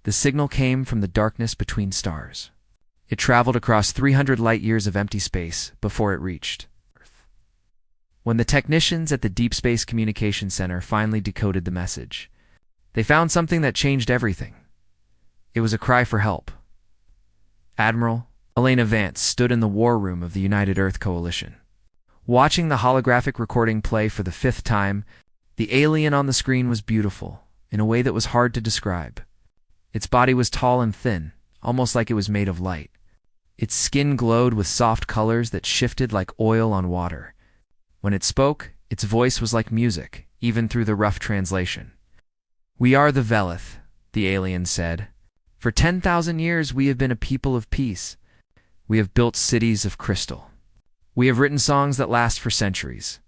The signal came from the darkness between stars. It traveled across 300 light-years of empty space before it reached Earth. When the technicians at the Deep Space Communication Center finally decoded the message, they found something that changed everything. It was a cry for help. Admiral Elena Vance stood in the war room of the United Earth Coalition. Watching the holographic recording play for the 5th time, the alien on the screen was beautiful, in a way that was hard to describe. Its body was tall and thin, almost like it was made of light. Its skin glowed with soft colors that shifted like oil on water. When it spoke, its voice was like music, even through the rough translation. "We are the Velith," the alien said. "For 10,000 years we have been a people of peace. We have built cities of crystal. We have written songs that last for centuries.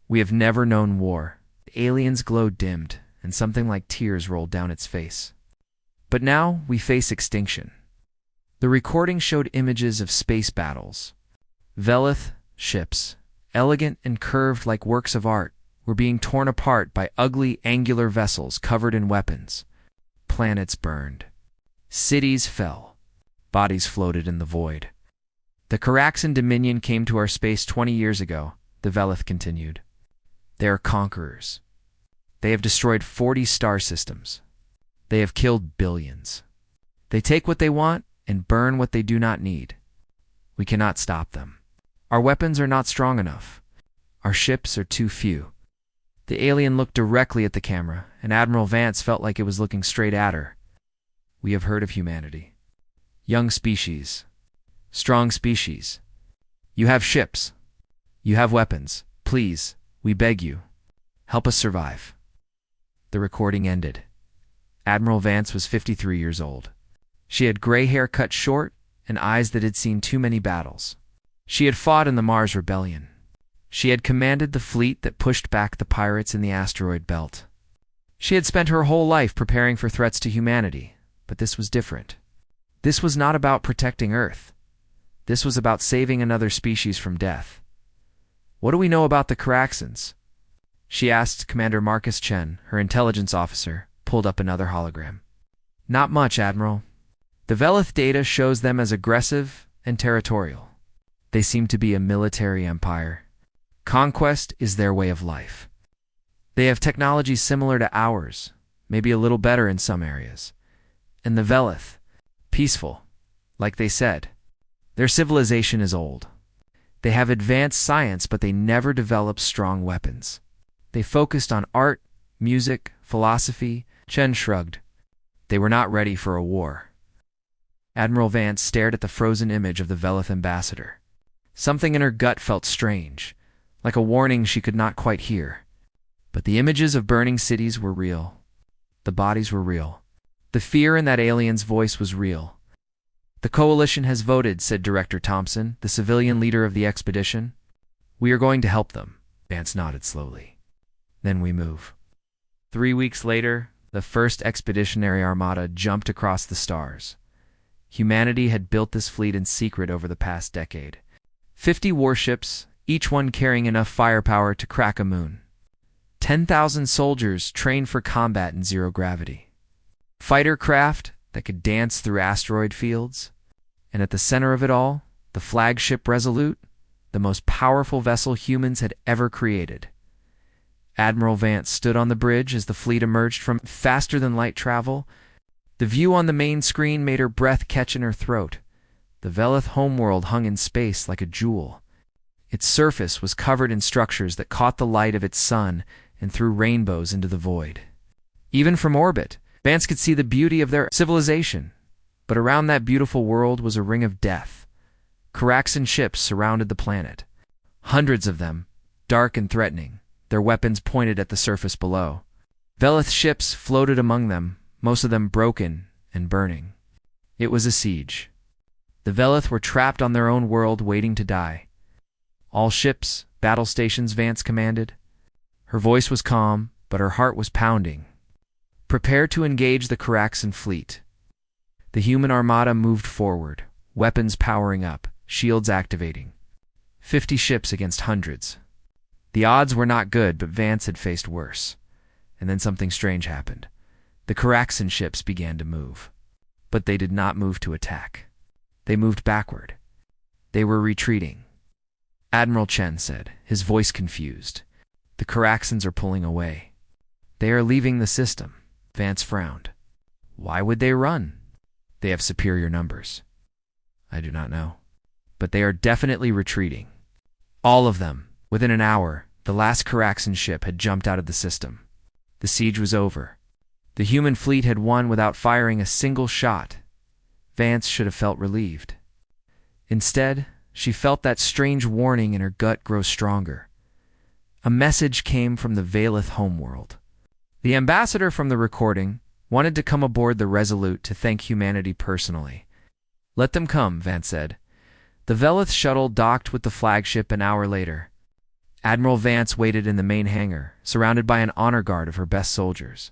We have never known war." The alien's glow dimmed, and something like tears rolled down its face. "But now we face extinction." The recording showed images of space battles. Velith ships, elegant and curved like works of art, were being torn apart by ugly, angular vessels covered in weapons. Planets burned. Cities fell. Bodies floated in the void. "The Caraxan Dominion came to our space 20 years ago," the Velith continued. "They are conquerors. They have destroyed 40 star systems. They have killed billions. They take what they want and burn what they do not need. We cannot stop them. Our weapons are not strong enough. Our ships are too few." The alien looked directly at the camera, and Admiral Vance felt like it was looking straight at her. "We have heard of humanity. Young species. Strong species. You have ships. You have weapons. Please, we beg you, help us survive." The recording ended. Admiral Vance was 53 years old. She had gray hair cut short and eyes that had seen too many battles. She had fought in the Mars Rebellion. She had commanded the fleet that pushed back the pirates in the asteroid belt. She had spent her whole life preparing for threats to humanity, but this was different. This was not about protecting Earth. This was about saving another species from death. "What do we know about the Caraxans?" she asked Commander Marcus Chen, her intelligence officer, pulled up another hologram. "Not much, Admiral. The Velith data shows them as aggressive and territorial. They seem to be a military empire. Conquest is their way of life. They have technology similar to ours, maybe a little better in some areas. And the Velith, peaceful, like they said. Their civilization is old. They have advanced science, but they never developed strong weapons. They focused on art, music, philosophy." Chen shrugged. "They were not ready for a war." Admiral Vance stared at the frozen image of the Velith ambassador. Something in her gut felt strange, like a warning she could not quite hear. But the images of burning cities were real. The bodies were real. The fear in that alien's voice was real. "The Coalition has voted," said Director Thompson, the civilian leader of the expedition. "We are going to help them." Vance nodded slowly. "Then we move." 3 weeks later, the first expeditionary armada jumped across the stars. Humanity had built this fleet in secret over the past decade. 50 warships, each one carrying enough firepower to crack a moon. 10,000 soldiers trained for combat in zero gravity. Fighter craft that could dance through asteroid fields. And at the center of it all, the flagship Resolute, the most powerful vessel humans had ever created. Admiral Vance stood on the bridge as the fleet emerged from faster-than-light travel. The view on the main screen made her breath catch in her throat. The Velith homeworld hung in space like a jewel. Its surface was covered in structures that caught the light of its sun and threw rainbows into the void. Even from orbit, Vance could see the beauty of their civilization. But around that beautiful world was a ring of death. Caraxan ships surrounded the planet. Hundreds of them, dark and threatening, their weapons pointed at the surface below. Velith ships floated among them, most of them broken and burning. It was a siege. The Velith were trapped on their own world, waiting to die. "All ships, battle stations," Vance commanded. Her voice was calm, but her heart was pounding. "Prepare to engage the Caraxan fleet." The human armada moved forward, weapons powering up, shields activating. 50 ships against hundreds. The odds were not good, but Vance had faced worse. And then something strange happened. The Caraxan ships began to move. But they did not move to attack. They moved backward. They were retreating. Admiral Chen said, his voice confused. The Caraxans are pulling away. They are leaving the system. Vance frowned. Why would they run? They have superior numbers. I do not know. But they are definitely retreating. All of them. Within an hour, the last Caraxan ship had jumped out of the system. The siege was over. The human fleet had won without firing a single shot. Vance should have felt relieved. Instead, she felt that strange warning in her gut grow stronger. A message came from the Valeth homeworld. The ambassador from the recording wanted to come aboard the Resolute to thank humanity personally. Let them come, Vance said. The Veleth shuttle docked with the flagship an hour later. Admiral Vance waited in the main hangar, surrounded by an honor guard of her best soldiers.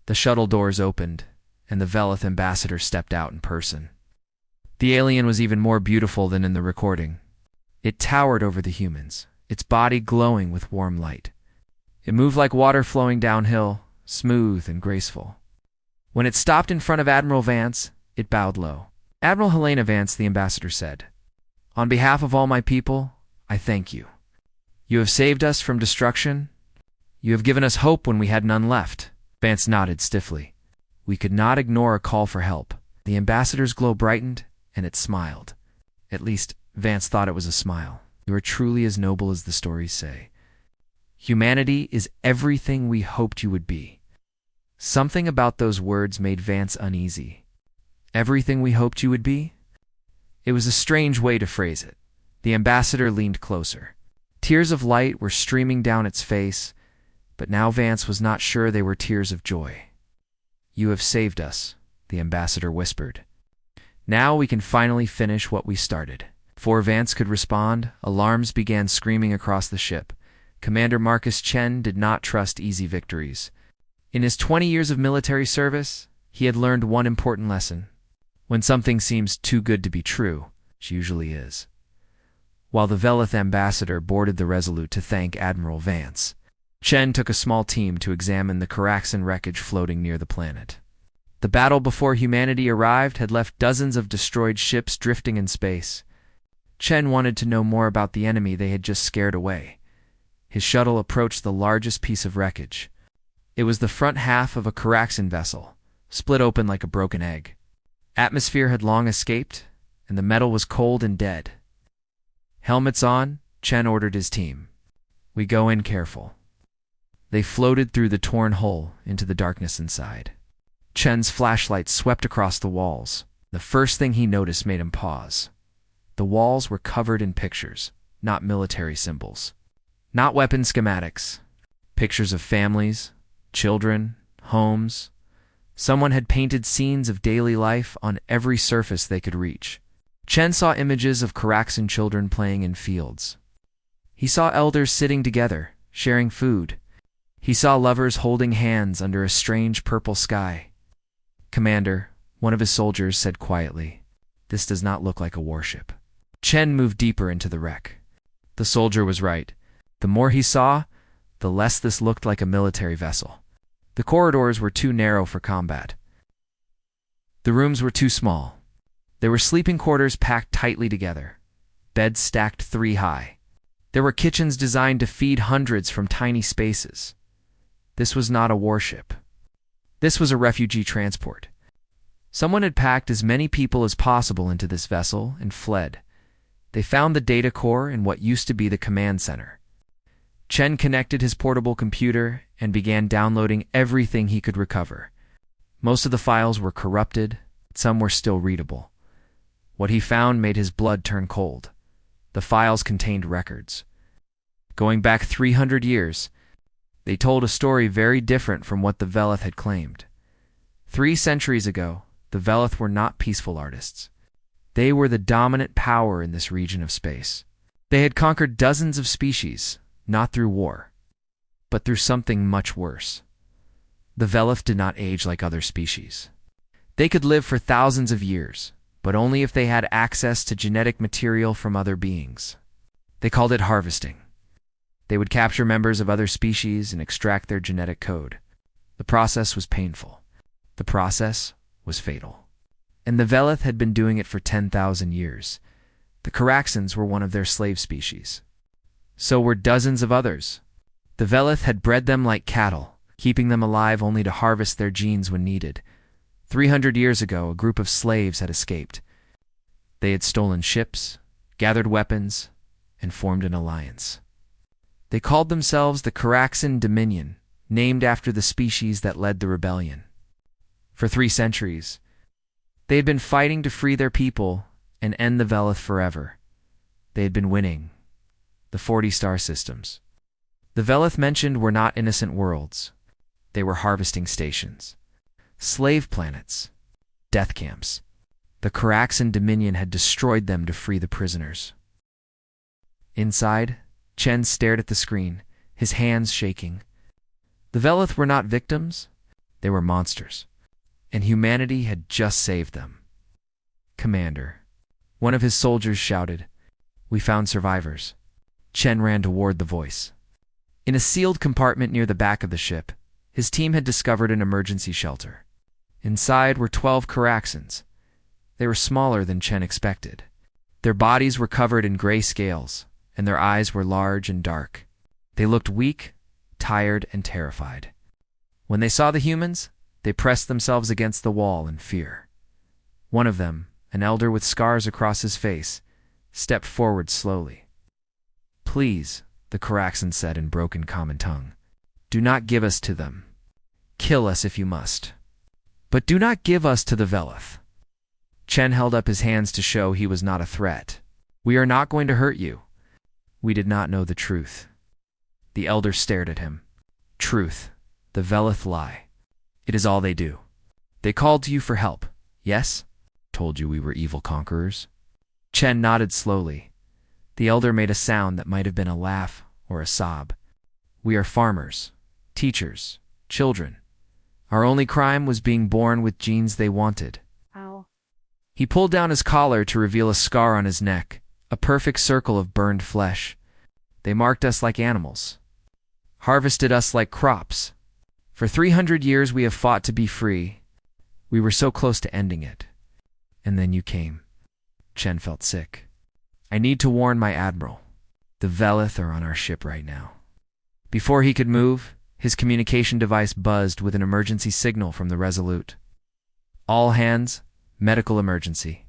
The shuttle doors opened, and the Veleth ambassador stepped out in person. The alien was even more beautiful than in the recording. It towered over the humans, its body glowing with warm light. It moved like water flowing downhill, smooth and graceful. When it stopped in front of Admiral Vance, it bowed low. Admiral Helena Vance, the ambassador said, "On behalf of all my people, I thank you. You have saved us from destruction. You have given us hope when we had none left." Vance nodded stiffly. We could not ignore a call for help. The ambassador's glow brightened, and it smiled. At least, Vance thought it was a smile. You are truly as noble as the stories say. Humanity is everything we hoped you would be. Something about those words made Vance uneasy. Everything we hoped you would be? It was a strange way to phrase it. The ambassador leaned closer. Tears of light were streaming down its face, but now Vance was not sure they were tears of joy. You have saved us, the ambassador whispered. Now we can finally finish what we started. Before Vance could respond, alarms began screaming across the ship. Commander Marcus Chen did not trust easy victories. In his 20 years of military service, he had learned one important lesson. When something seems too good to be true, it usually is. While the Veleth ambassador boarded the Resolute to thank Admiral Vance, Chen took a small team to examine the Caraxan wreckage floating near the planet. The battle before humanity arrived had left dozens of destroyed ships drifting in space. Chen wanted to know more about the enemy they had just scared away. His shuttle approached the largest piece of wreckage. It was the front half of a Caraxan vessel, split open like a broken egg. Atmosphere had long escaped, and the metal was cold and dead. Helmets on, Chen ordered his team. We go in careful. They floated through the torn hull into the darkness inside. Chen's flashlight swept across the walls. The first thing he noticed made him pause. The walls were covered in pictures, not military symbols. Not weapon schematics. Pictures of families, children, homes. Someone had painted scenes of daily life on every surface they could reach. Chen saw images of Caraxan children playing in fields. He saw elders sitting together, sharing food. He saw lovers holding hands under a strange purple sky. "Commander," one of his soldiers said quietly, "this does not look like a warship." Chen moved deeper into the wreck. The soldier was right. The more he saw, the less this looked like a military vessel. The corridors were too narrow for combat. The rooms were too small. There were sleeping quarters packed tightly together, beds stacked 3 high. There were kitchens designed to feed hundreds from tiny spaces. This was not a warship. This was a refugee transport. Someone had packed as many people as possible into this vessel and fled. They found the data core in what used to be the command center. Chen connected his portable computer and began downloading everything he could recover. Most of the files were corrupted, some were still readable. What he found made his blood turn cold. The files contained records. Going back 300 years, they told a story very different from what the Veleth had claimed. 3 centuries ago, the Veleth were not peaceful artists. They were the dominant power in this region of space. They had conquered dozens of species, not through war, but through something much worse. The Veleth did not age like other species. They could live for thousands of years, but only if they had access to genetic material from other beings. They called it harvesting. They would capture members of other species and extract their genetic code. The process was painful. The process was fatal. And the Velith had been doing it for 10,000 years. The Caraxans were one of their slave species. So were dozens of others. The Velith had bred them like cattle, keeping them alive only to harvest their genes when needed. 300 years ago, a group of slaves had escaped. They had stolen ships, gathered weapons, and formed an alliance. They called themselves the Caraxan Dominion, named after the species that led the rebellion. For 3 centuries, they had been fighting to free their people and end the Velith forever. They had been winning. The 40 star systems. The Velith mentioned were not innocent worlds. They were harvesting stations, slave planets, death camps. The Caraxan Dominion had destroyed them to free the prisoners. Inside, Chen stared at the screen, his hands shaking. The Velith were not victims, they were monsters, and humanity had just saved them. "Commander," one of his soldiers shouted, "we found survivors." Chen ran toward the voice. In a sealed compartment near the back of the ship, his team had discovered an emergency shelter. Inside were 12 Caraxans. They were smaller than Chen expected. Their bodies were covered in gray scales, and their eyes were large and dark. They looked weak, tired, and terrified. When they saw the humans, they pressed themselves against the wall in fear. One of them, an elder with scars across his face, stepped forward slowly. "Please," the Caraxan said in broken common tongue, "do not give us to them. Kill us if you must. But do not give us to the Velith." Chen held up his hands to show he was not a threat. "We are not going to hurt you." "We did not know the truth." The elder stared at him. "Truth. The Velith lie. It is all they do. They called to you for help, yes? Told you we were evil conquerors?" Chen nodded slowly. The elder made a sound that might have been a laugh or a sob. "We are farmers, teachers, children. Our only crime was being born with genes they wanted." Ow. He pulled down his collar to reveal a scar on his neck, a perfect circle of burned flesh. "They marked us like animals, harvested us like crops. For 300 years we have fought to be free. We were so close to ending it. And then you came." Chen felt sick. "I need to warn my admiral. The Velith are on our ship right now." Before he could move, his communication device buzzed with an emergency signal from the Resolute. "All hands, medical emergency."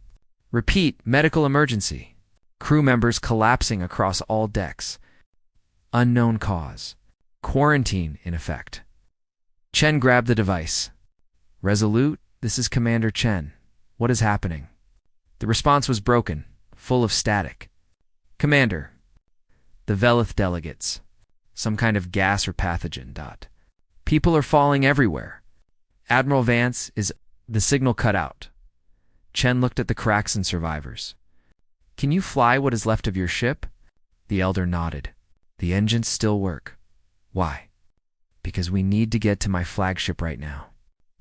"Repeat, medical emergency." Crew members collapsing across all decks. "Unknown cause. Quarantine in effect." Chen grabbed the device. "Resolute, this is Commander Chen. What is happening?" The response was broken, full of static. "Commander, the Velith delegates. Some kind of gas or pathogen. People are falling everywhere. Admiral Vance is..." The signal cut out. Chen looked at the Caraxan survivors. "Can you fly what is left of your ship?" The elder nodded. "The engines still work." "Why?" "Because we need to get to my flagship right now.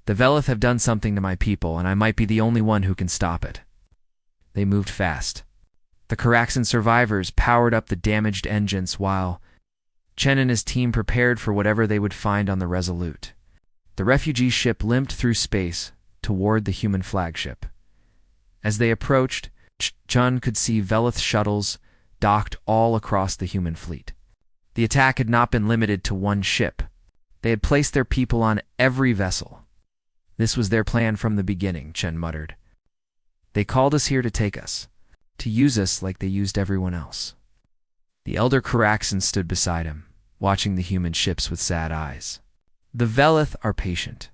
The Velith have done something to my people, and I might be the only one who can stop it." They moved fast. The Caraxan survivors powered up the damaged engines while Chen and his team prepared for whatever they would find on the Resolute. The refugee ship limped through space toward the human flagship. As they approached, Chen could see Velith shuttles docked all across the human fleet. The attack had not been limited to one ship. They had placed their people on every vessel. "This was their plan from the beginning," Chen muttered. "They called us here to take us, to use us like they used everyone else." The elder Caraxan stood beside him, watching the human ships with sad eyes. "The Velith are patient.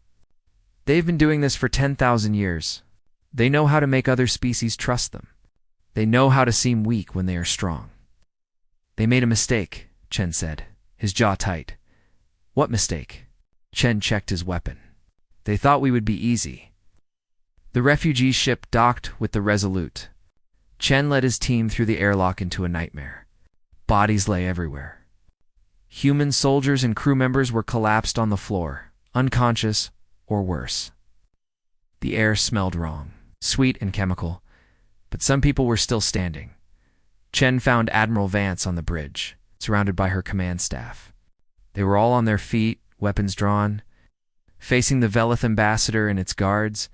They've been doing this for 10,000 years. They know how to make other species trust them. They know how to seem weak when they are strong." "They made a mistake," Chen said, his jaw tight. "What mistake?" Chen checked his weapon. "They thought we would be easy." The refugee ship docked with the Resolute. Chen led his team through the airlock into a nightmare. Bodies lay everywhere. Human soldiers and crew members were collapsed on the floor, unconscious or worse. The air smelled wrong, sweet and chemical, but some people were still standing. Chen found Admiral Vance on the bridge, surrounded by her command staff. They were all on their feet, weapons drawn, Facing the Velith ambassador and its guards,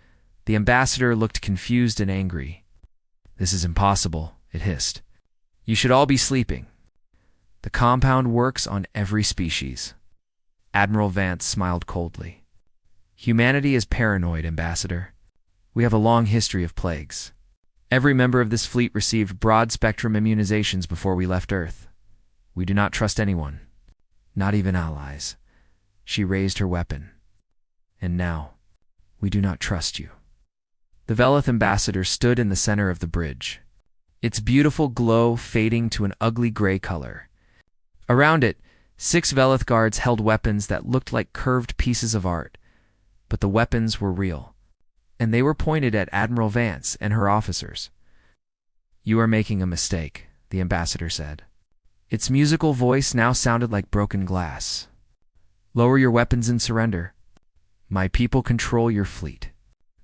the ambassador looked confused and angry. "This is impossible," it hissed. "You should all be sleeping. The compound works on every species." Admiral Vance smiled coldly. "Humanity is paranoid, Ambassador. We have a long history of plagues. Every member of this fleet received broad-spectrum immunizations before we left Earth. We do not trust anyone, not even allies." She raised her weapon. "And now, we do not trust you." The Velith ambassador stood in the center of the bridge, its beautiful glow fading to an ugly gray color. Around it, 6 Velith guards held weapons that looked like curved pieces of art, but the weapons were real, and they were pointed at Admiral Vance and her officers. "You are making a mistake," the ambassador said. Its musical voice now sounded like broken glass. "Lower your weapons and surrender. My people control your fleet.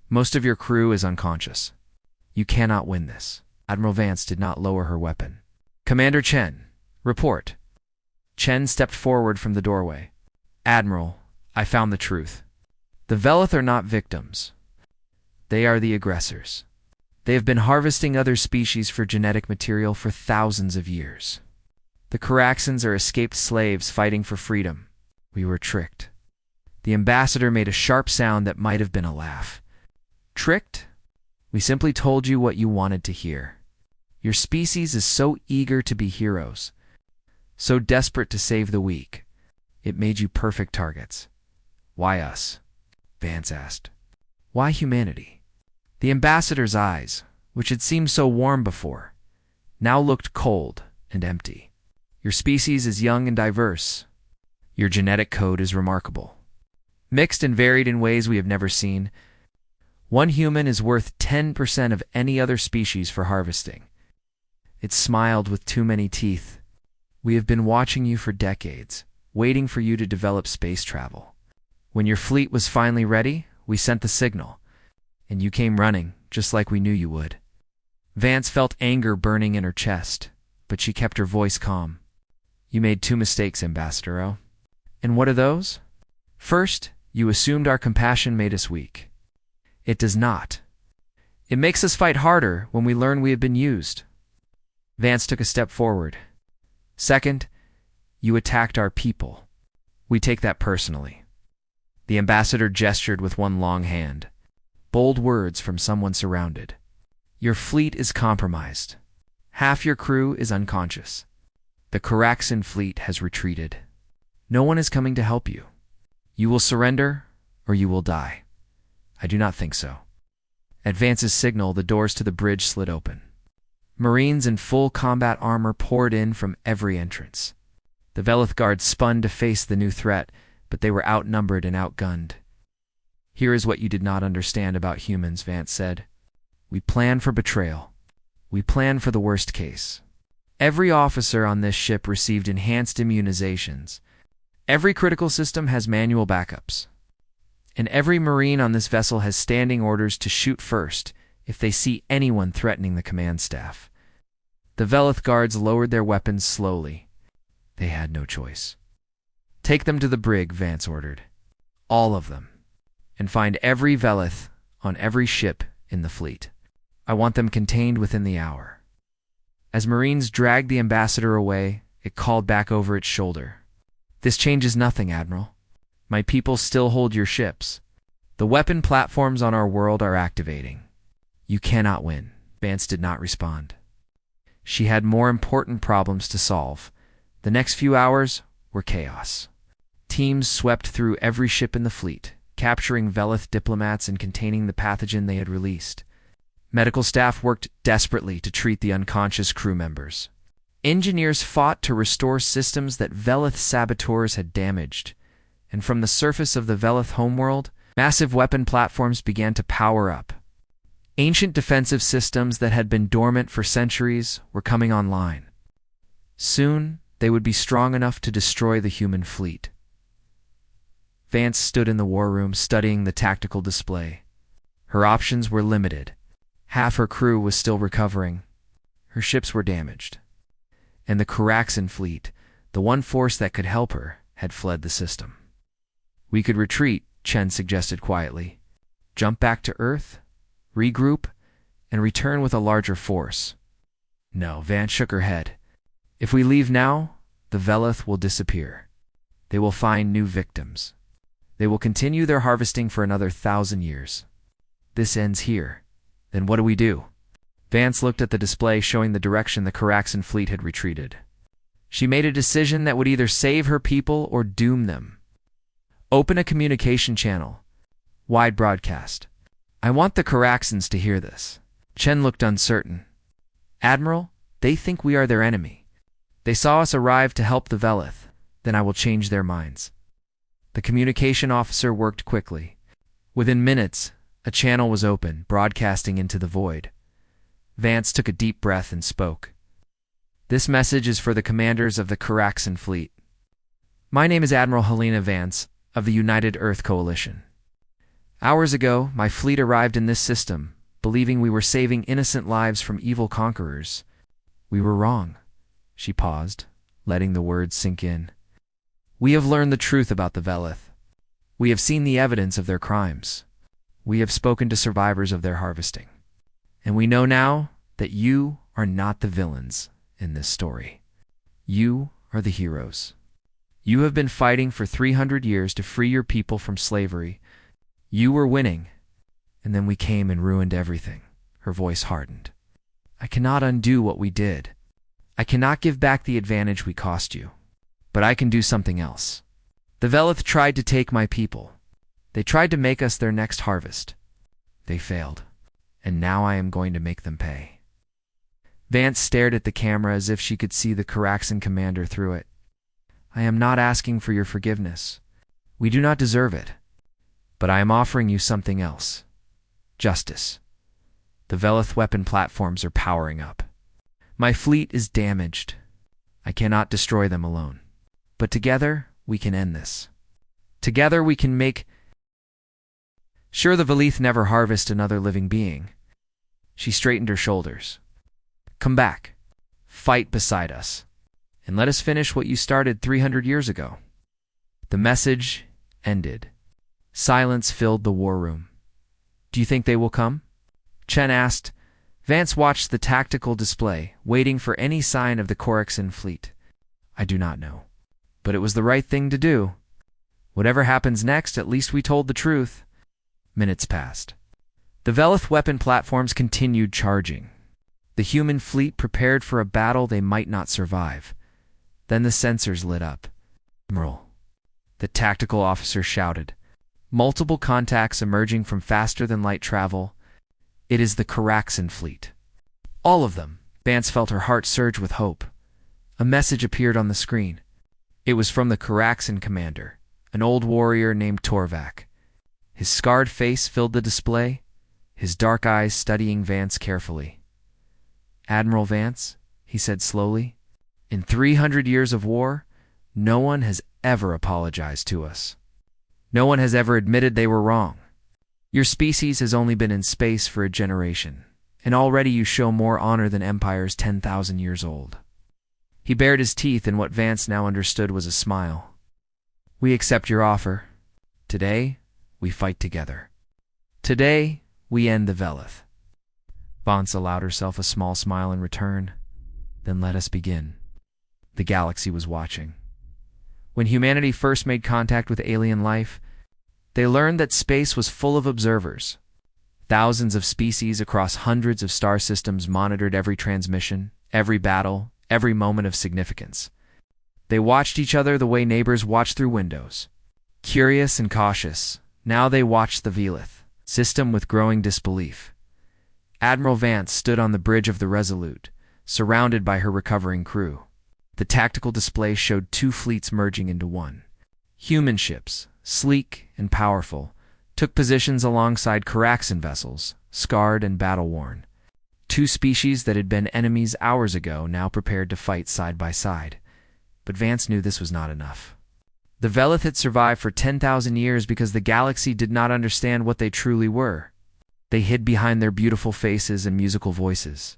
Most of your crew is unconscious. You cannot win this." Admiral Vance did not lower her weapon. "Commander Chen, report." Chen stepped forward from the doorway. "Admiral, I found the truth. The Velith are not victims. They are the aggressors. They have been harvesting other species for genetic material for thousands of years. The Caraxans are escaped slaves fighting for freedom. We were tricked." The ambassador made a sharp sound that might have been a laugh. "Tricked? We simply told you what you wanted to hear. Your species is so eager to be heroes, so desperate to save the weak. It made you perfect targets." "Why us?" Vance asked. "Why humanity?" The ambassador's eyes, which had seemed so warm before, now looked cold and empty. "Your species is young and diverse. Your genetic code is remarkable. Mixed and varied in ways we have never seen. One human is worth 10% of any other species for harvesting." It smiled with too many teeth. "We have been watching you for decades, waiting for you to develop space travel. When your fleet was finally ready, we sent the signal, and you came running, just like we knew you would." Vance felt anger burning in her chest, but she kept her voice calm. "You made 2 mistakes, Ambassador O. And what are those? First, you assumed our compassion made us weak. It does not. It makes us fight harder when we learn we have been used." Vance took a step forward. "Second, you attacked our people. We take that personally." The ambassador gestured with one long hand. Bold words from someone surrounded. "Your fleet is compromised. Half your crew is unconscious. The Caraxan fleet has retreated. No one is coming to help you. You will surrender, or you will die." "I do not think so." At Vance's signal, the doors to the bridge slid open. Marines in full combat armor poured in from every entrance. The Velith guards spun to face the new threat, but they were outnumbered and outgunned. "Here is what you did not understand about humans," Vance said. "We plan for betrayal. We plan for the worst case. Every officer on this ship received enhanced immunizations. Every critical system has manual backups. And every Marine on this vessel has standing orders to shoot first if they see anyone threatening the command staff." The Velith guards lowered their weapons slowly. They had no choice. "Take them to the brig," Vance ordered. "All of them. And find every Velith on every ship in the fleet. I want them contained within the hour." As Marines dragged the ambassador away, it called back over its shoulder. "This changes nothing, Admiral. My people still hold your ships. The weapon platforms on our world are activating. You cannot win." Vance did not respond. She had more important problems to solve. The next few hours were chaos. Teams swept through every ship in the fleet, capturing Velith diplomats and containing the pathogen they had released. Medical staff worked desperately to treat the unconscious crew members. Engineers fought to restore systems that Velith saboteurs had damaged. And from the surface of the Velith homeworld, massive weapon platforms began to power up. Ancient defensive systems that had been dormant for centuries were coming online. Soon, they would be strong enough to destroy the human fleet. Vance stood in the war room studying the tactical display. Her options were limited. Half her crew was still recovering. Her ships were damaged. And the Caraxan fleet, the one force that could help her, had fled the system. "We could retreat," Chen suggested quietly. Jump back to Earth, regroup, and return with a larger force. No, Vance shook her head. If we leave now, the Velith will disappear. They will find new victims. They will continue their harvesting for another 1,000 years. This ends here. Then what do we do? Vance looked at the display showing the direction the Caraxan fleet had retreated. She made a decision that would either save her people or doom them. Open a communication channel. Wide broadcast. I want the Caraxans to hear this. Chen looked uncertain. Admiral, they think we are their enemy. They saw us arrive to help the Velith. Then I will change their minds. The communication officer worked quickly. Within minutes, a channel was open, broadcasting into the void. Vance took a deep breath and spoke. This message is for the commanders of the Caraxan fleet. My name is Admiral Helena Vance of the United Earth Coalition. Hours ago, my fleet arrived in this system, believing we were saving innocent lives from evil conquerors. We were wrong. She paused, letting the words sink in. We have learned the truth about the Velith. We have seen the evidence of their crimes. We have spoken to survivors of their harvesting. And we know now that you are not the villains in this story. You are the heroes. You have been fighting for 300 years to free your people from slavery. You were winning, and then we came and ruined everything. Her voice hardened. I cannot undo what we did. I cannot give back the advantage we cost you. But I can do something else. The Velith tried to take my people. They tried to make us their next harvest. They failed, and now I am going to make them pay. Vance stared at the camera as if she could see the Caraxan commander through it. I am not asking for your forgiveness. We do not deserve it. But I am offering you something else. Justice. The Velith weapon platforms are powering up. My fleet is damaged. I cannot destroy them alone. But together, we can end this. Together, we can make sure the Velith never harvest another living being. She straightened her shoulders. Come back. Fight beside us. And let us finish what you started 300 years ago. The message ended. Silence filled the war room. Do you think they will come? Chen asked. Vance watched the tactical display, waiting for any sign of the Caraxan fleet. I do not know. But it was the right thing to do. Whatever happens next, at least we told the truth. Minutes passed. The Velith weapon platforms continued charging. The human fleet prepared for a battle they might not survive. Then the sensors lit up. Admiral, the tactical officer shouted. Multiple contacts emerging from faster-than-light travel. It is the Caraxan fleet. All of them. Vance felt her heart surge with hope. A message appeared on the screen. It was from the Caraxan commander, an old warrior named Torvak. His scarred face filled the display, his dark eyes studying Vance carefully. Admiral Vance, he said slowly, in 300 years of war, no one has ever apologized to us. No one has ever admitted they were wrong. Your species has only been in space for a generation, and already you show more honor than empires 10,000 years old. He bared his teeth in what Vance now understood was a smile. We accept your offer. Today, we fight together. Today, we end the Velith. Vance allowed herself a small smile in return. Then let us begin. The galaxy was watching. When humanity first made contact with alien life, they learned that space was full of observers. Thousands of species across hundreds of star systems monitored every transmission, every battle, every moment of significance. They watched each other the way neighbors watch through windows. Curious and cautious, now they watched the Velith system with growing disbelief. Admiral Vance stood on the bridge of the Resolute, surrounded by her recovering crew. The tactical display showed two fleets merging into one. Human ships, sleek and powerful, took positions alongside Caraxan vessels, scarred and battle-worn. Two species that had been enemies hours ago now prepared to fight side by side. But Vance knew this was not enough. The Velith had survived for 10,000 years because the galaxy did not understand what they truly were. They hid behind their beautiful faces and musical voices.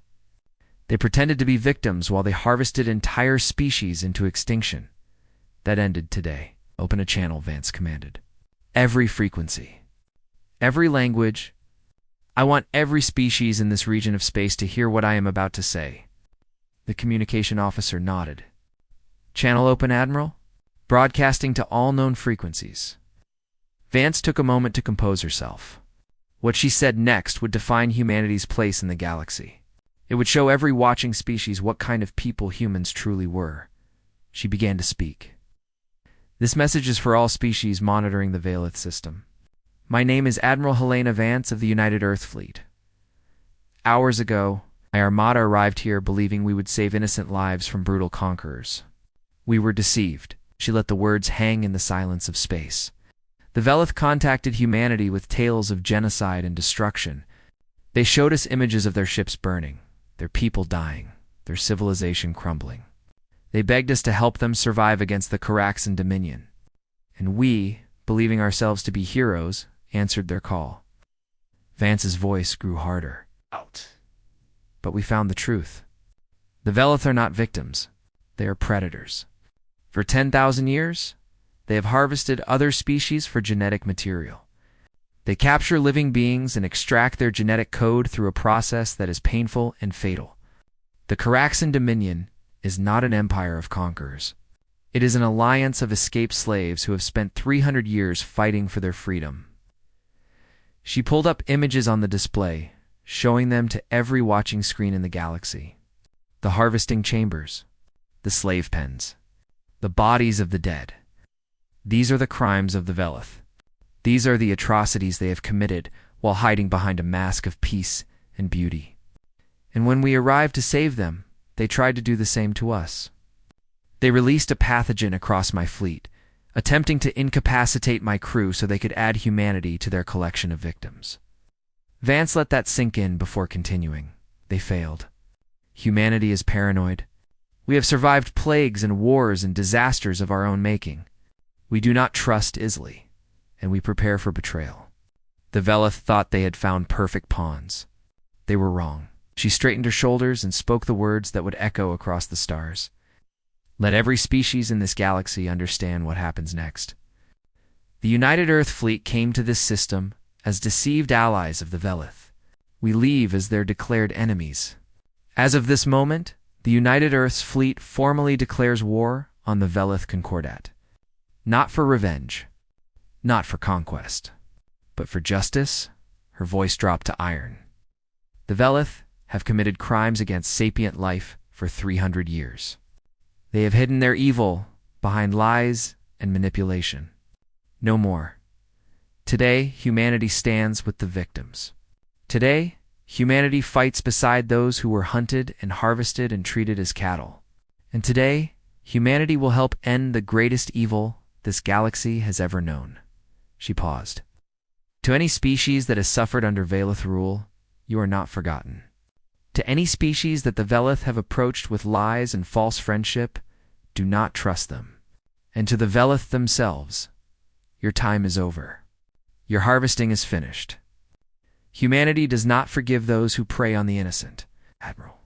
They pretended to be victims while they harvested entire species into extinction. That ended today. Open a channel, Vance commanded. every frequency, every language. I want every species in this region of space to hear what I am about to say." The communication officer nodded. "Channel open, Admiral. Broadcasting to all known frequencies." Vance took a moment to compose herself. What she said next would define humanity's place in the galaxy. It would show every watching species what kind of people humans truly were. She began to speak. "This message is for all species monitoring the Valeth system. My name is Admiral Helena Vance of the United Earth Fleet. Hours ago, my armada arrived here believing we would save innocent lives from brutal conquerors. We were deceived." She let the words hang in the silence of space. "The Veleth contacted humanity with tales of genocide and destruction. They showed us images of their ships burning, their people dying, their civilization crumbling. They begged us to help them survive against the Caraxan Dominion. And we, believing ourselves to be heroes, answered their call." Vance's voice grew harder. "Out. But we found the truth. The Veleth are not victims. They are predators. For 10,000 years, they have harvested other species for genetic material. They capture living beings and extract their genetic code through a process that is painful and fatal. The Caraxan Dominion is not an empire of conquerors. It is an alliance of escaped slaves who have spent 300 years fighting for their freedom." She pulled up images on the display, showing them to every watching screen in the galaxy. The harvesting chambers, the slave pens, the bodies of the dead. These are the crimes of the Veleth. These are the atrocities they have committed while hiding behind a mask of peace and beauty. And when we arrived to save them, they tried to do the same to us. They released a pathogen across my fleet, attempting to incapacitate my crew so they could add humanity to their collection of victims. Vance let that sink in before continuing. "They failed. Humanity is paranoid. We have survived plagues and wars and disasters of our own making. We do not trust easily, and we prepare for betrayal. The Veleth thought they had found perfect pawns. They were wrong." She straightened her shoulders and spoke the words that would echo across the stars. "Let every species in this galaxy understand what happens next. The United Earth Fleet came to this system as deceived allies of the Veleth. We leave as their declared enemies. As of this moment, the United Earth's Fleet formally declares war on the Veleth Concordat. Not for revenge, not for conquest, but for justice." Her voice dropped to iron. "The Veleth have committed crimes against sapient life for 300 years. They have hidden their evil behind lies and manipulation. No more. Today, humanity stands with the victims. Today, humanity fights beside those who were hunted and harvested and treated as cattle. And today, humanity will help end the greatest evil this galaxy has ever known." She paused. "To any species that has suffered under Veleth rule, you are not forgotten. To any species that the Veleth have approached with lies and false friendship, do not trust them. And to the Veleth themselves, your time is over. Your harvesting is finished. Humanity does not forgive those who prey on the innocent, Admiral."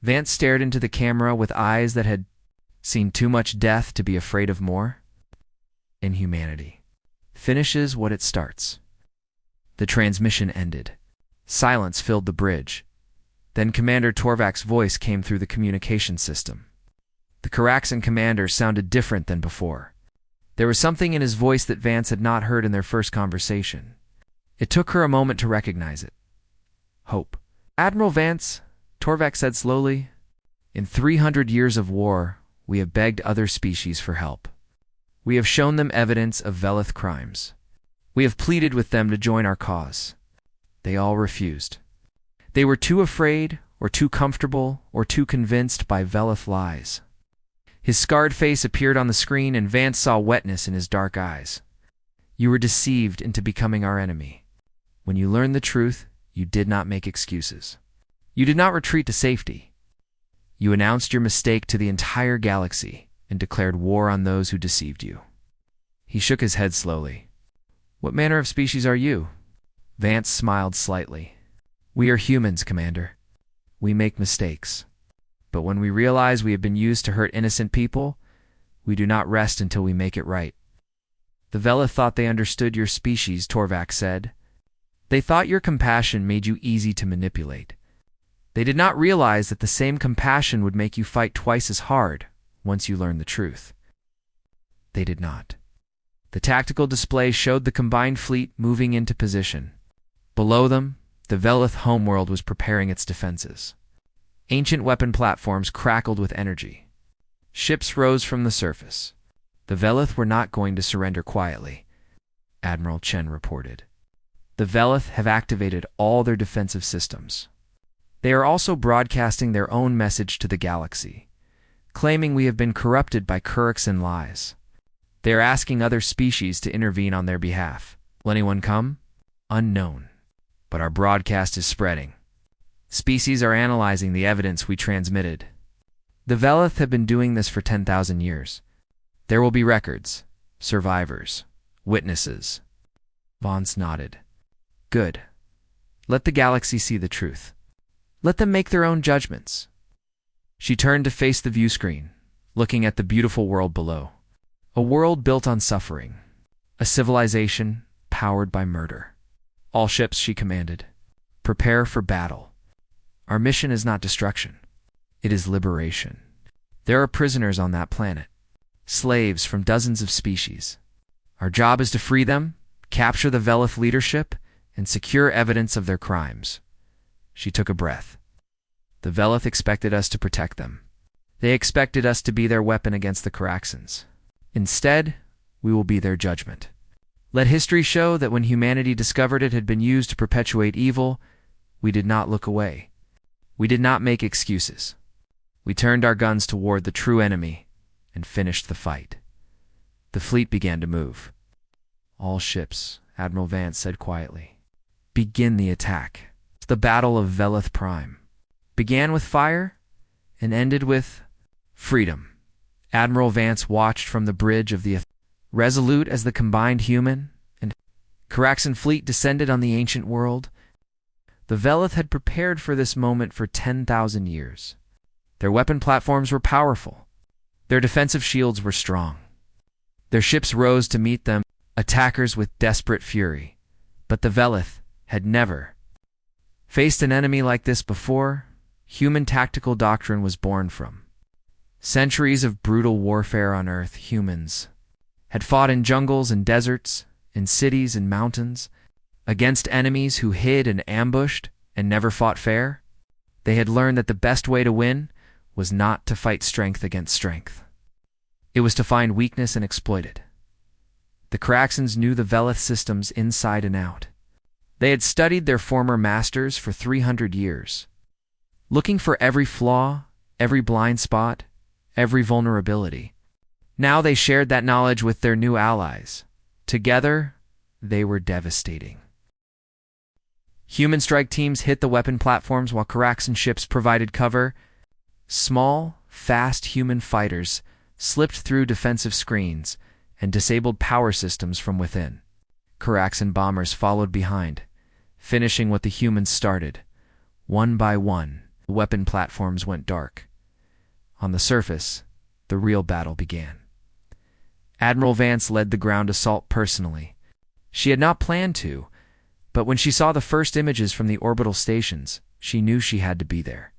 Vance stared into the camera with eyes that had seen too much death to be afraid of more. Inhumanity finishes what it starts. The transmission ended. Silence filled the bridge. Then Commander Torvak's voice came through the communication system. The Caraxan commander sounded different than before. There was something in his voice that Vance had not heard in their first conversation. It took her a moment to recognize it. "Hope." "Admiral Vance," Torvak said slowly, "in 300 years of war, we have begged other species for help. We have shown them evidence of Veleth crimes. We have pleaded with them to join our cause. They all refused. They were too afraid, or too comfortable, or too convinced by Veleth lies." His scarred face appeared on the screen, and Vance saw wetness in his dark eyes. "You were deceived into becoming our enemy. When you learned the truth, you did not make excuses. You did not retreat to safety. You announced your mistake to the entire galaxy and declared war on those who deceived you." He shook his head slowly. "What manner of species are you?" Vance smiled slightly. "We are humans, Commander. We make mistakes. But when we realize we have been used to hurt innocent people, we do not rest until we make it right. The Velith thought they understood your species, Torvak said. They thought your compassion made you easy to manipulate. They did not realize that the same compassion would make you fight twice as hard once you learned the truth. They did not. The tactical display showed the combined fleet moving into position. Below them, the Velith homeworld was preparing its defenses. Ancient weapon platforms crackled with energy. Ships rose from the surface. The Velith were not going to surrender quietly, Admiral Chen reported. The Velith have activated all their defensive systems. They are also broadcasting their own message to the galaxy, claiming we have been corrupted by Kurux and lies. They are asking other species to intervene on their behalf. Will anyone come? Unknown. But our broadcast is spreading. Species are analyzing the evidence we transmitted. The Velith have been doing this for 10,000 years. There will be records, survivors, witnesses. Vance nodded. Good. Let the galaxy see the truth. Let them make their own judgments. She turned to face the view screen, looking at the beautiful world below. A world built on suffering. A civilization powered by murder. All ships, she commanded. Prepare for battle. Our mission is not destruction. It is liberation. There are prisoners on that planet. Slaves from dozens of species. Our job is to free them, capture the Velith leadership, and secure evidence of their crimes. She took a breath. The Velith expected us to protect them. They expected us to be their weapon against the Karaxans. Instead, we will be their judgment. Let history show that when humanity discovered it had been used to perpetuate evil, we did not look away. We did not make excuses. We turned our guns toward the true enemy and finished the fight. The fleet began to move. All ships, Admiral Vance said quietly. Begin the attack. The Battle of Velith Prime began with fire and ended with freedom. Admiral Vance watched from the bridge of the resolute as the combined human and Karaxan fleet descended on the ancient world. The Velith had prepared for this moment for 10,000 years. Their weapon platforms were powerful. Their defensive shields were strong. Their ships rose to meet them, attackers with desperate fury. But the Velith had never faced an enemy like this before. Human tactical doctrine was born from centuries of brutal warfare on Earth. Humans had fought in jungles and deserts, in cities and mountains, against enemies who hid and ambushed and never fought fair. They had learned that the best way to win was not to fight strength against strength. It was to find weakness and exploit it. The Karaxans knew the Velith systems inside and out. They had studied their former masters for 300 years, looking for every flaw, every blind spot, every vulnerability. Now they shared that knowledge with their new allies. Together, they were devastating. Human strike teams hit the weapon platforms while Karaxan ships provided cover. Small, fast human fighters slipped through defensive screens and disabled power systems from within. Karaxan bombers followed behind, finishing what the humans started. One by one, the weapon platforms went dark. On the surface, the real battle began. Admiral Vance led the ground assault personally. She had not planned to, but when she saw the first images from the orbital stations, she knew she had to be there.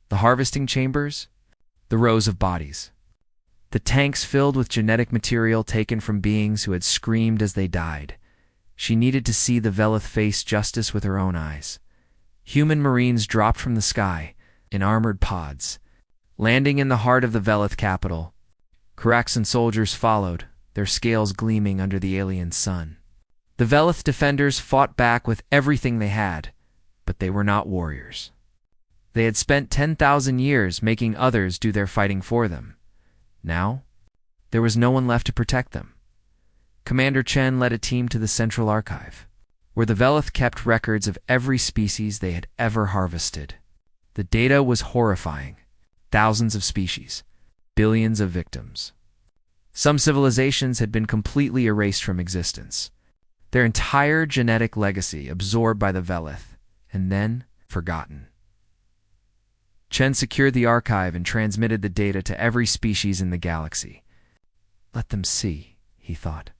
The harvesting chambers, the rows of bodies, the tanks filled with genetic material taken from beings who had screamed as they died. She needed to see the Velith face justice with her own eyes. Human marines dropped from the sky in armored pods, landing in the heart of the Velith capital. Karaxan soldiers followed, their scales gleaming under the alien sun. The Velith defenders fought back with everything they had, but they were not warriors. They had spent 10,000 years making others do their fighting for them. Now, there was no one left to protect them. Commander Chen led a team to the Central Archive, where the Velith kept records of every species they had ever harvested. The data was horrifying. Thousands of species, billions of victims. Some civilizations had been completely erased from existence, their entire genetic legacy absorbed by the Velith, and then forgotten. Chen secured the archive and transmitted the data to every species in the galaxy. Let them see, he thought.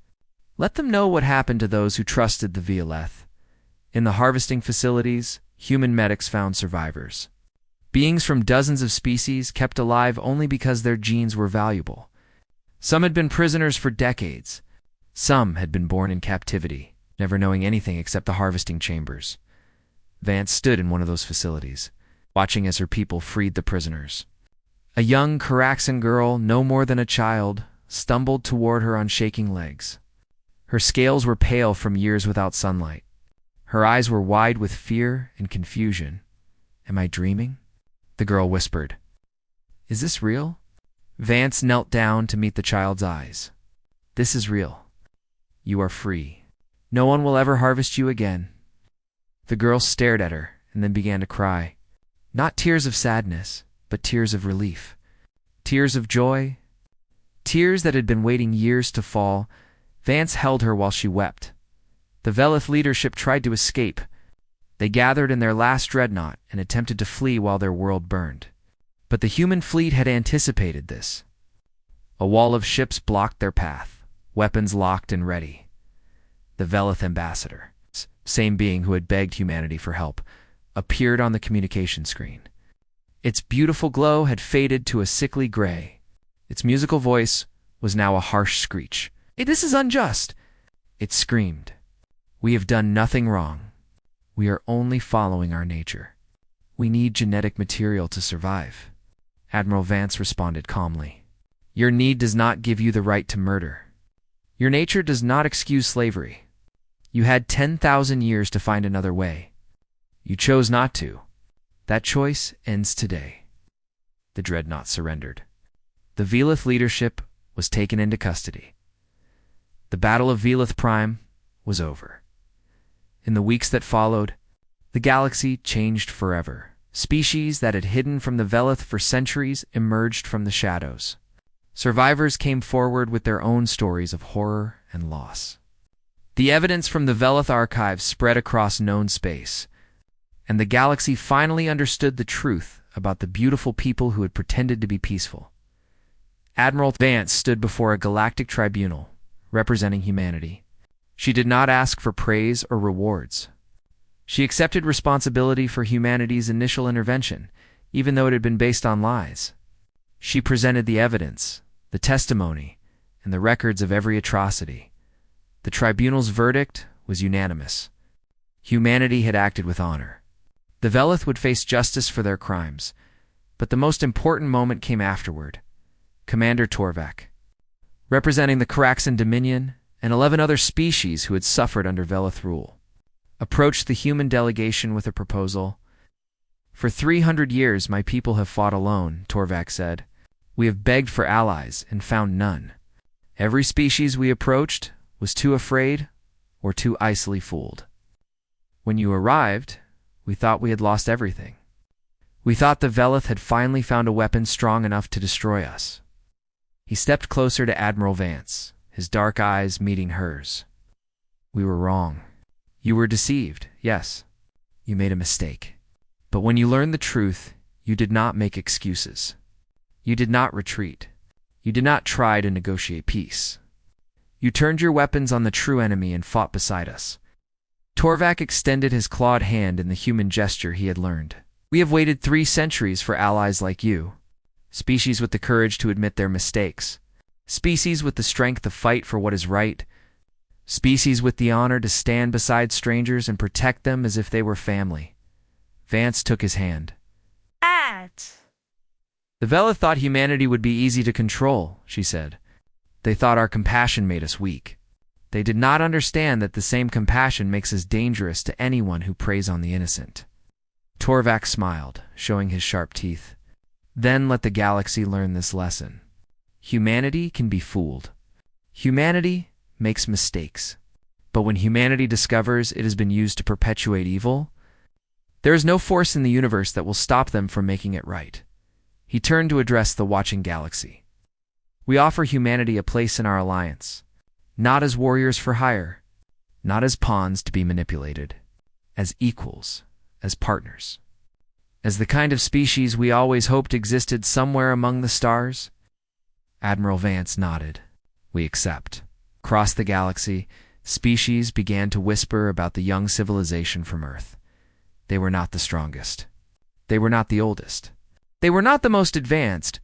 Let them know what happened to those who trusted the Violeth. In the harvesting facilities, human medics found survivors. Beings from dozens of species kept alive only because their genes were valuable. Some had been prisoners for decades. Some had been born in captivity, never knowing anything except the harvesting chambers. Vance stood in one of those facilities, watching as her people freed the prisoners. A young Caraxan girl, no more than a child, stumbled toward her on shaking legs. Her scales were pale from years without sunlight. Her eyes were wide with fear and confusion. "Am I dreaming?" the girl whispered. "Is this real?" Vance knelt down to meet the child's eyes. "This is real. You are free. No one will ever harvest you again." The girl stared at her and then began to cry. Not tears of sadness, but tears of relief. Tears of joy. Tears that had been waiting years to fall. Vance held her while she wept. The Veleth leadership tried to escape. They gathered in their last dreadnought and attempted to flee while their world burned. But the human fleet had anticipated this. A wall of ships blocked their path, weapons locked and ready. The Veleth ambassador, same being who had begged humanity for help, appeared on the communication screen. Its beautiful glow had faded to a sickly gray. Its musical voice was now a harsh screech. "Hey, this is unjust!" It screamed. "We have done nothing wrong. We are only following our nature. We need genetic material to survive." Admiral Vance responded calmly. "Your need does not give you the right to murder. Your nature does not excuse slavery. You had 10,000 years to find another way. You chose not to. That choice ends today." The dreadnought surrendered. The Veleth leadership was taken into custody. The Battle of Veleth Prime was over. In the weeks that followed, the galaxy changed forever. Species that had hidden from the Veleth for centuries emerged from the shadows. Survivors came forward with their own stories of horror and loss. The evidence from the Veleth archives spread across known space, and the galaxy finally understood the truth about the beautiful people who had pretended to be peaceful. Admiral Vance stood before a galactic tribunal, representing humanity. She did not ask for praise or rewards. She accepted responsibility for humanity's initial intervention, even though it had been based on lies. She presented the evidence, the testimony, and the records of every atrocity. The tribunal's verdict was unanimous. Humanity had acted with honor. The Veleth would face justice for their crimes, but the most important moment came afterward. Commander Torvak, representing the Caraxan Dominion and 11 other species who had suffered under Veleth rule, approached the human delegation with a proposal. "For 300 years my people have fought alone," Torvak said. "We have begged for allies and found none. Every species we approached was too afraid or too icily fooled. When you arrived, we thought we had lost everything. We thought the Veleth had finally found a weapon strong enough to destroy us." He stepped closer to Admiral Vance, his dark eyes meeting hers. "We were wrong. You were deceived, yes. You made a mistake. But when you learned the truth, you did not make excuses. You did not retreat. You did not try to negotiate peace. You turned your weapons on the true enemy and fought beside us." Torvak extended his clawed hand in the human gesture he had learned. "We have waited 3 centuries for allies like you. Species with the courage to admit their mistakes. Species with the strength to fight for what is right. Species with the honor to stand beside strangers and protect them as if they were family." Vance took his hand. "The Veleth thought humanity would be easy to control," she said. "They thought our compassion made us weak. They did not understand that the same compassion makes us dangerous to anyone who preys on the innocent." Torvak smiled, showing his sharp teeth. "Then let the galaxy learn this lesson. Humanity can be fooled. Humanity makes mistakes. But when humanity discovers it has been used to perpetuate evil, there is no force in the universe that will stop them from making it right." He turned to address the watching galaxy. "We offer humanity a place in our alliance, not as warriors for hire, not as pawns to be manipulated, as equals, as partners. As the kind of species we always hoped existed somewhere among the stars." Admiral Vance nodded. "We accept." Across the galaxy, species began to whisper about the young civilization from Earth. They were not the strongest. They were not the oldest. They were not the most advanced,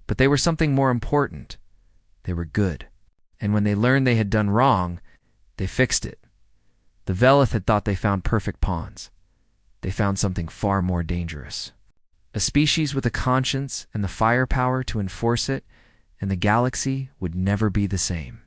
but they were something more important. They were good. And when they learned they had done wrong, they fixed it. The Velith had thought they found perfect pawns. They found something far more dangerous. A species with a conscience and the firepower to enforce it, and the galaxy would never be the same.